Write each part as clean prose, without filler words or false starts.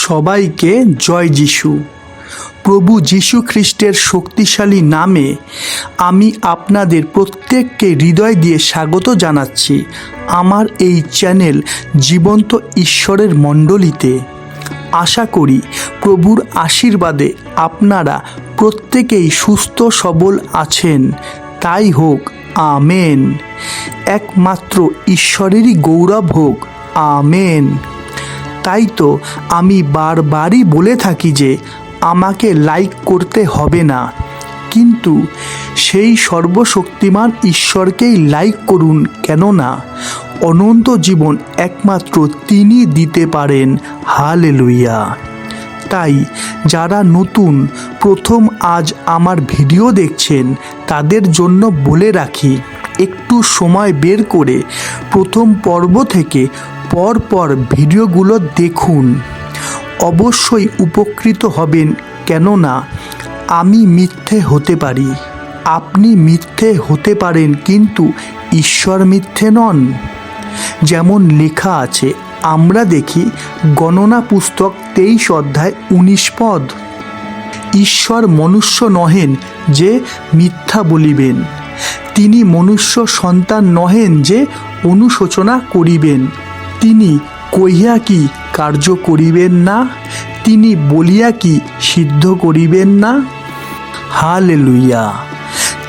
সবাইকে জয় যিশু। প্রভু যীশু খ্রিস্টের শক্তিশালী নামে আমি আপনাদের প্রত্যেককে হৃদয় দিয়ে স্বাগত জানাচ্ছি আমার এই চ্যানেল জীবন্ত ঈশ্বরের মণ্ডলীতে। আশা করি প্রভুর আশীর্বাদে আপনারা প্রত্যেকেই সুস্থ সবল আছেন। তাই হোক, আমেন। একমাত্র ঈশ্বরেরই গৌরব হোক, আমেন। তাই তো আমি বারবারই বলে থাকি যে আমাকে লাইক করতে হবে না, কিন্তু সেই সর্বশক্তিমান ঈশ্বরকেই লাইক করুন, কেননা অনন্ত জীবন একমাত্র তিনি দিতে পারেন। হালেলুয়া। তাই যারা নতুন প্রথম আজ আমার ভিডিও দেখছেন তাদের জন্য বলে রাখি, একটু সময় বের করে প্রথম পর্ব থেকে পরপর ভিডিওগুলো দেখুন। অবশ্যই উপকৃত হবেন, কেননা আমি মিথ্যে হতে পারি, আপনি মিথ্যে হতে পারেন, কিন্তু ঈশ্বর মিথ্যে নন। যেমন লেখা আছে, আমরা দেখি গণনা পুস্তক 23 অধ্যায় 19 পদ, ঈশ্বর মনুষ্য নহেন যে মিথ্যা বলিবেন, তিনি মনুষ্য সন্তান নহেন যে অনুশোচনা করিবেন, তিনি কহিয়া কি কার্য করিবেন না, তিনি বলিয়া কি সিদ্ধ করিবেন না। হালেলুয়া।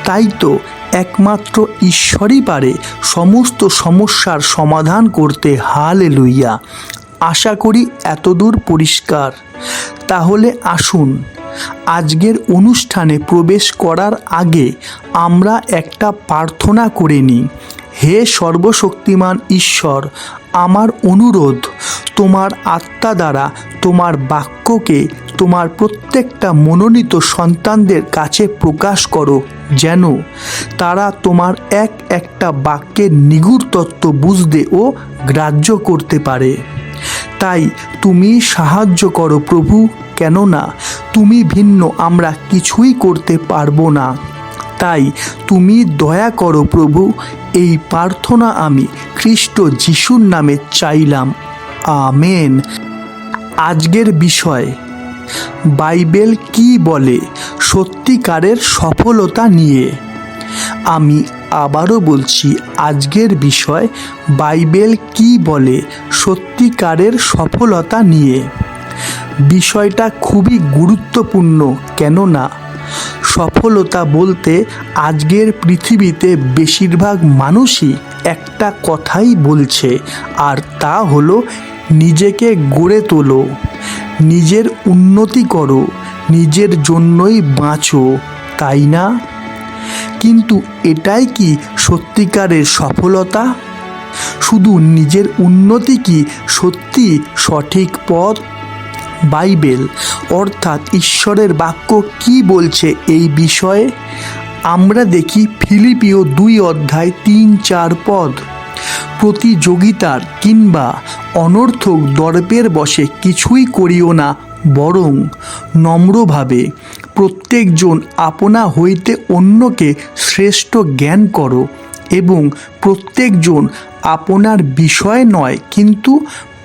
তাই তো একমাত্র ঈশ্বরই পারে সমস্ত সমস্যার সমাধান করতে। হালেলুয়া। আশা করি এতদূর পরিষ্কার। তাহলে আসুন আজকের অনুষ্ঠানে প্রবেশ করার আগে আমরা একটা প্রার্থনা করে নিই। হে সর্বশক্তিমান ঈশ্বর, আমার অনুরোধ, তোমার আত্মা দ্বারা তোমার বাক্যকে তোমার প্রত্যেকটা মনোনীত সন্তানদের কাছে প্রকাশ করো, যেন তারা তোমার এক একটা বাক্যের নিগূঢ় তত্ত্ব বুঝতে ও গ্রাহ্য করতে পারে। তাই তুমি সাহায্য করো প্রভু, কেননা তুমি ভিন্ন আমরা কিছুই করতে পারবো না। তাই তুমি দয়া করো প্রভু। এই প্রার্থনা আমি খ্রিস্ট যিশুর নামে চাইলাম, আমেন। আজকের বিষয়, বাইবেল কি বলে সত্যিকারের সফলতা নিয়ে। আমি আবারও বলছি, আজকের বিষয় বাইবেল কি বলে সত্যিকারের সফলতা নিয়ে। বিষয়টা খুবই গুরুত্বপূর্ণ, কেননা সফলতা বলতে আজকের পৃথিবীতে বেশিরভাগ মানুষই একটা কথাই বলছে, আর তা হলো নিজেকে গড়ে তোলো, নিজের উন্নতি করো, নিজের জন্যই বাঁচো, তাই না? কিন্তু এটাই কি সত্যিকারের সফলতা? শুধু নিজের উন্নতি কি সত্যি সঠিক পথ? বাইবেল অর্থাৎ ঈশ্বরের বাক্য কি বলছে এই বিষয়ে? আমরা দেখি ফিলিপিও 2 অধ্যায় 3-4 পদ, প্রতিযোগিতার কিংবা অনর্থক দর্পের বশে কিছুই করিও না, বরং নম্রভাবে প্রত্যেকজন আপনা হইতে অন্যকে শ্রেষ্ঠ জ্ঞান করো, এবং প্রত্যেকজন আপনার বিষয় নয় কিন্তু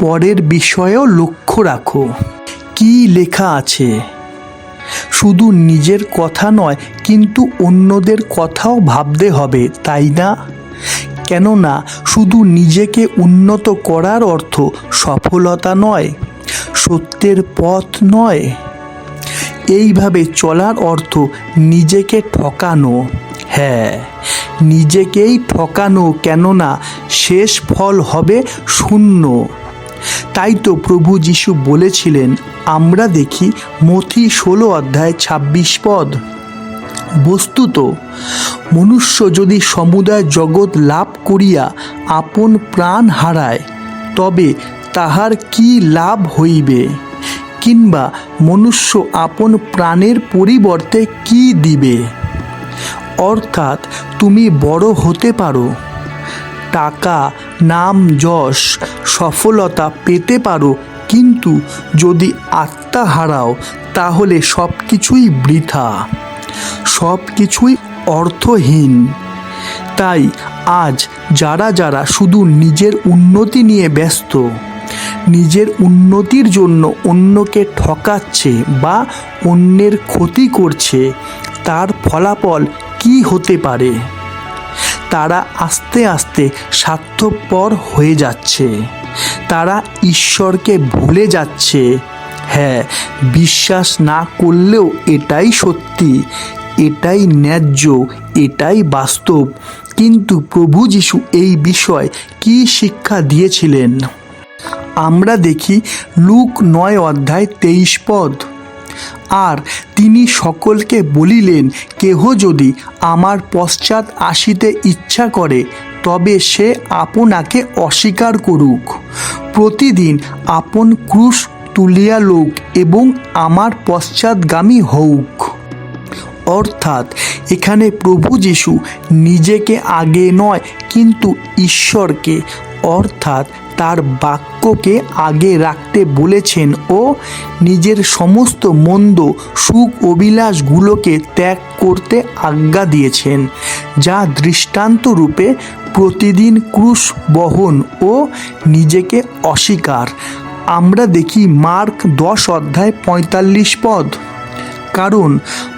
পরের বিষয়েও লক্ষ্য রাখো। কি লেখা আছে? শুধু নিজের কথা নয়, কিন্তু অন্যদের কথাও ভাবতে হবে, তাই না? কেননা শুধু নিজেকে উন্নত করার অর্থ সফলতা নয়, সত্যের পথ নয়। এইভাবে চলার অর্থ নিজেকে ঠকানো। হ্যাঁ, নিজেকেই ঠকানো, কেননা শেষ ফল হবে শূন্য। তাই তো প্রভু যীশু বলেছিলেন, আমরা দেখি মথি 16 অধ্যায় 26 পদ, বস্তুত মনুষ্য যদি সমুদয় জগৎ লাভ করিয়া আপন প্রাণ হারায়, তবে তাহার কি লাভ হইবে? কিংবা মনুষ্য আপন প্রাণের পরিবর্তে কি দিবে? অর্থাৎ তুমি বড় হতে পারো, টাকা, নাম, যশ, সফলতা পেতে পারো, কিন্তু যদি আত্মা হারাও তাহলে সব কিছুই বৃথা, সব কিছুই অর্থহীন। তাই আজ যারা যারা শুধু নিজের উন্নতি নিয়ে ব্যস্ত, নিজের উন্নতির জন্য অন্যকে ঠকাচ্ছে বা অন্যের ক্ষতি করছে, তার ফলাফল কী হতে পারে? তারা আস্তে আস্তে স্বার্থপর হয়ে যাচ্ছে, তারা ঈশ্বরকে ভুলে যাচ্ছে। হ্যাঁ, বিশ্বাস না করলেও এটাই সত্যি, এটাই ন্যায্য, এটাই বাস্তব। কিন্তু প্রভু যীশু এই বিষয় কী শিক্ষা দিয়েছিলেন? আমরা দেখি লূক 9:23। আর তিনি সকলকে বলিলেন, কেহ যদি আমার পশ্চাৎ আসিতে ইচ্ছা করে, তবে সে আপনাকে অস্বীকার করুক, প্রতিদিন আপন ক্রুশ তুলিয়া লউক এবং আমার পশ্চাৎগামী হউক। অর্থাৎ এখানে প্রভু যীশু নিজেকে আগে নয়, কিন্তু ঈশ্বরকে অর্থাৎ তার বাক্যকে আগে রাখতে বলেছেন ও নিজের সমস্ত মন্দ সুখ অভিলাষগুলোকে ত্যাগ করতে আজ্ঞা দিয়েছেন, যা দৃষ্টান্ত রূপে প্রতিদিন ক্রুশ বহন ও নিজেকে অস্বীকার। আমরা দেখি মার্ক 10:45। কারণ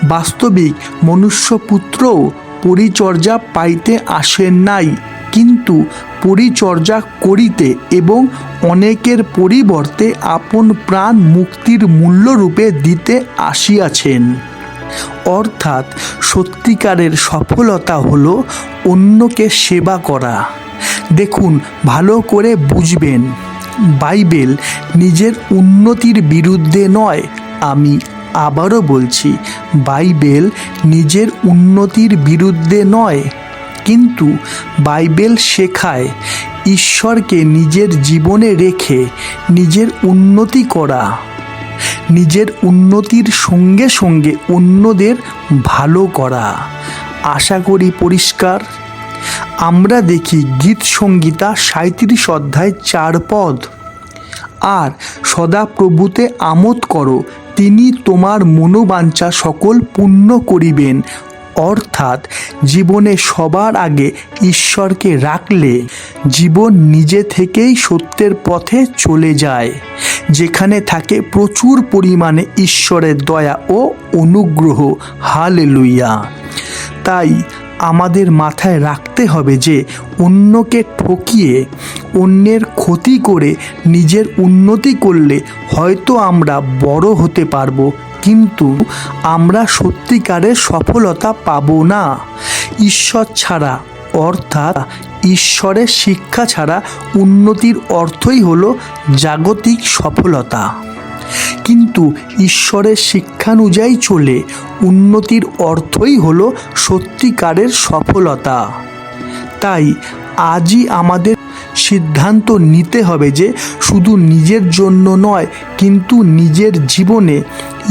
বাস্তবিক মনুষ্যপুত্রও পরিচর্যা পাইতে আসেন নাই, কিন্তু পরিচর্যা করিতে এবং অনেকের পরিবর্তে আপন প্রাণ মুক্তির মূল্যরূপে দিতে আসিয়াছেন। অর্থাৎ সত্যিকারের সফলতা হলো অন্যকে সেবা করা। দেখুন, ভালো করে বুঝবেন, বাইবেল নিজের উন্নতির বিরুদ্ধে নয়। আমি আবারও বলছি, বাইবেল নিজের উন্নতির বিরুদ্ধে নয়, কিন্তু বাইবেল শেখায় ঈশ্বরকে নিজের জীবনে রেখে নিজের উন্নতি করা, নিজের উন্নতির সঙ্গে সঙ্গে অন্যদের ভালো করা। আশা করি পরিষ্কার। আমরা দেখি গীত সংহিতা 37:4। আর সদা প্রভুতে আমোদ করো, তিনি তোমার মনোবাঞ্ছা সকল পূর্ণ করিবেন। অর্থাৎ জীবনে সবার আগে ঈশ্বরকে রাখলে জীবন নিজে থেকেই সত্যের পথে চলে যায়, যেখানে থাকে প্রচুর পরিমাণে ঈশ্বরের দয়া ও অনুগ্রহ। হালেলুয়া! তাই আমাদের মাথায় রাখতে হবে যে অন্যকে ঠকিয়ে, অন্যের ক্ষতি করে নিজের উন্নতি করলে হয়তো আমরা বড় হতে পারবো, কিন্তু আমরা সত্যিকারের সফলতা পাবো না। ঈশ্বর ছাড়া অর্থাৎ ঈশ্বরের শিক্ষা ছাড়া উন্নতির অর্থই হলো জাগতিক সফলতা, কিন্তু ঈশ্বরের শিক্ষানুযায়ী চলে উন্নতির অর্থই হলো সত্যিকারের সফলতা। তাই আজই আমাদের সিদ্ধান্ত নিতে হবে যে শুধু নিজের জন্য নয়, কিন্তু নিজের জীবনে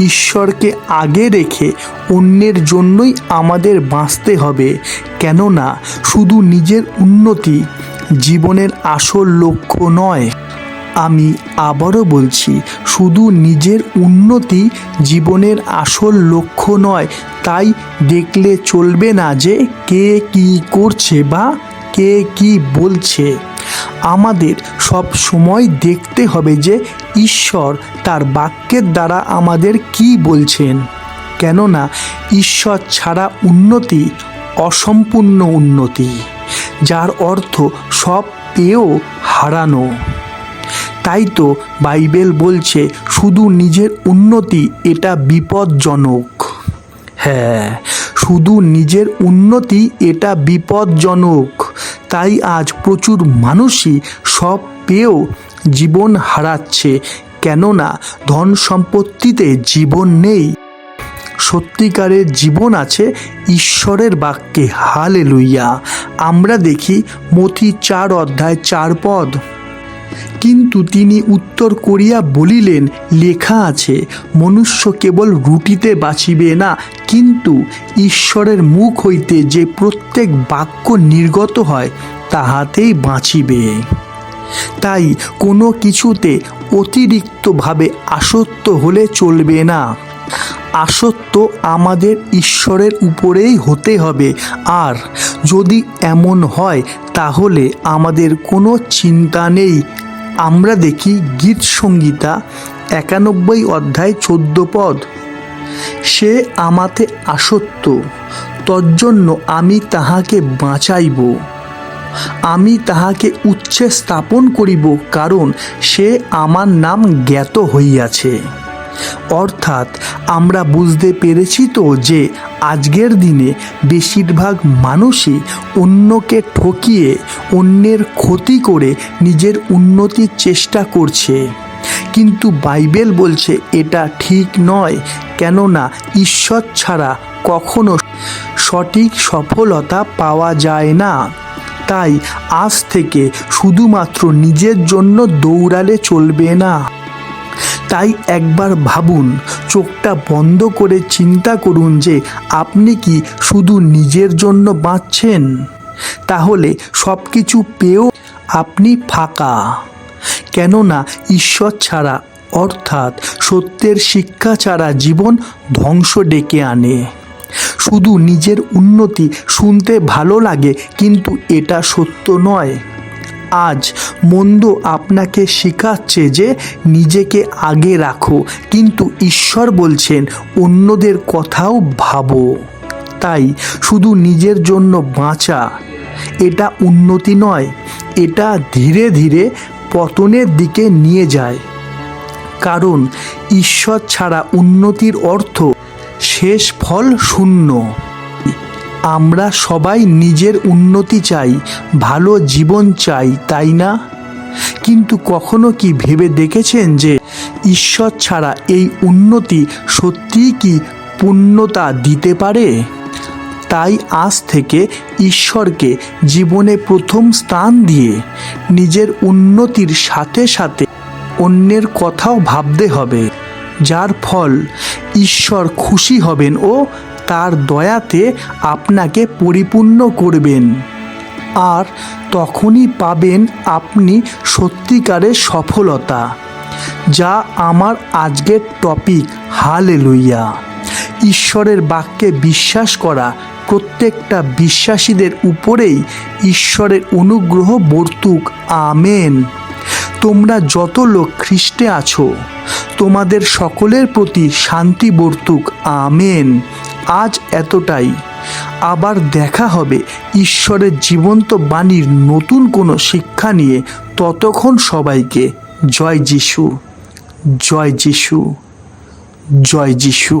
ঈশ্বরকে আগে রেখে অন্যের জন্যই আমাদের বাঁচতে হবে। কেননা শুধু নিজের উন্নতি জীবনের আসল লক্ষ্য নয়। আমি আবারও বলছি, শুধু নিজের উন্নতি জীবনের আসল লক্ষ্য নয়। তাই দেখলে চলবে না যে কে কী করছে বা কে কী বলছে। আমাদের সব সময় দেখতে হবে যে ঈশ্বর তার বাক্যের দ্বারা আমাদের কি বলছেন। কেননা ঈশ্বর ছাড়া উন্নতি অসম্পূর্ণ উন্নতি, যার অর্থ সব পেয়েও হারানো। তাই তো বাইবেল বলছে শুধু নিজের উন্নতি এটা বিপজ্জনক। হ্যাঁ, শুধু নিজের উন্নতি এটা বিপজ্জনক। তাই আজ প্রচুর মানুষই সব পেয়েও জীবন হারাচ্ছে, কেননা ধন সম্পত্তিতে জীবন নেই। সত্যিকারের জীবন আছে ঈশ্বরের বাক্যে। হালেলুয়া! আমরা দেখি মথি 4:4। কিন্তু তিনি উত্তর করিয়া বলিলেন, লেখা আছে, মনুষ্য কেবল রুটিতে বাঁচিবে না, কিন্তু ঈশ্বরের মুখ হইতে যে প্রত্যেক বাক্য নির্গত হয় তাহাতেই বাঁচিবে। তাই কোনো কিছুতে অতিরিক্তভাবে আসক্ত হলে চলবে না। আসক্ত আমাদের ঈশ্বরের উপরেই হতে হবে। আর যদি এমন হয় তাহলে আমাদের কোনো চিন্তা নেই, আমরা দেখি গীত সংহিতা 91 অধ্যায় 14 পদ, সে আমাতে আসক্ত, তজ্জন্য আমি তাহাকে বাঁচাইব, আমি তাহাকে উচ্চে স্থাপন করিব, কারণ সে আমার নাম জ্ঞাত হইয়াছে। অর্থাৎ আমরা বুঝতে পেরেছি তো যে আজকের দিনে বেশিরভাগ মানুষই অন্যকে ঠকিয়ে অন্যের ক্ষতি করে নিজের উন্নতির চেষ্টা করছে, কিন্তু বাইবেল বলছে এটা ঠিক নয়। কেননা ঈশ্বর ছাড়া কখনো সঠিক সফলতা পাওয়া যায় না। তাই আজ থেকে শুধুমাত্র নিজের জন্য দৌড়ালে চলবে না। তাই একবার ভাবুন, চোখটা বন্ধ করে চিন্তা করুন যে আপনি কি শুধু নিজের জন্য বাঁচছেন? তাহলে সব কিছু পেয়েও আপনি ফাঁকা। কেননা ঈশ্বর ছাড়া অর্থাৎ সত্যের শিক্ষা ছাড়া জীবন ধ্বংস ডেকে আনে। শুধু নিজের উন্নতি শুনতে ভালো লাগে, কিন্তু এটা সত্য নয়। আজ মন্দ আপনাকে শেখাচ্ছে যে নিজেকে আগে রাখো, কিন্তু ঈশ্বর বলছেন অন্যদের কথাও ভাবো। তাই শুধু নিজের জন্য বাঁচা এটা উন্নতি নয়, এটা ধীরে ধীরে পতনের দিকে নিয়ে যায়। কারণ ঈশ্বর ছাড়া উন্নতির অর্থ শেষ ফল শূন্য। আমরা সবাই নিজের উন্নতি চাই, ভালো জীবন চাই, তাই না? কিন্তু কখনো কি ভেবে দেখেছেন যে ঈশ্বর ছাড়া এই উন্নতি সত্যিই কি পূর্ণতা দিতে পারে? তাই আজ থেকে ঈশ্বরকে জীবনে প্রথম স্থান দিয়ে নিজের উন্নতির সাথে সাথে অন্যের কথাও ভাবতে হবে, যার ফল ঈশ্বর খুশি হবেন ও তার দয়াতে আপনাকে পরিপূর্ণ করবেন। আর তখনই পাবেন আপনি সত্যিকারের সফলতা। যা আমার আজকের টপিক। হালেলুয়া। ঈশ্বরের বাক্যে বিশ্বাস করা প্রত্যেকটা বিশ্বাসীদের উপরেই ঈশ্বরের অনুগ্রহ বর্তুক। আমেন। তোমরা যত লোক খ্রিস্টে আছো, তোমাদের সকলের প্রতি শান্তি বর্তুক। আমেন। আজ এতটাই। আবার দেখা হবে ঈশ্বরের জীবন্ত বাণীর নতুন কোনো শিক্ষা নিয়ে। ততক্ষণ সবাইকে জয় যিশু, জয় যিশু, জয় যিশু।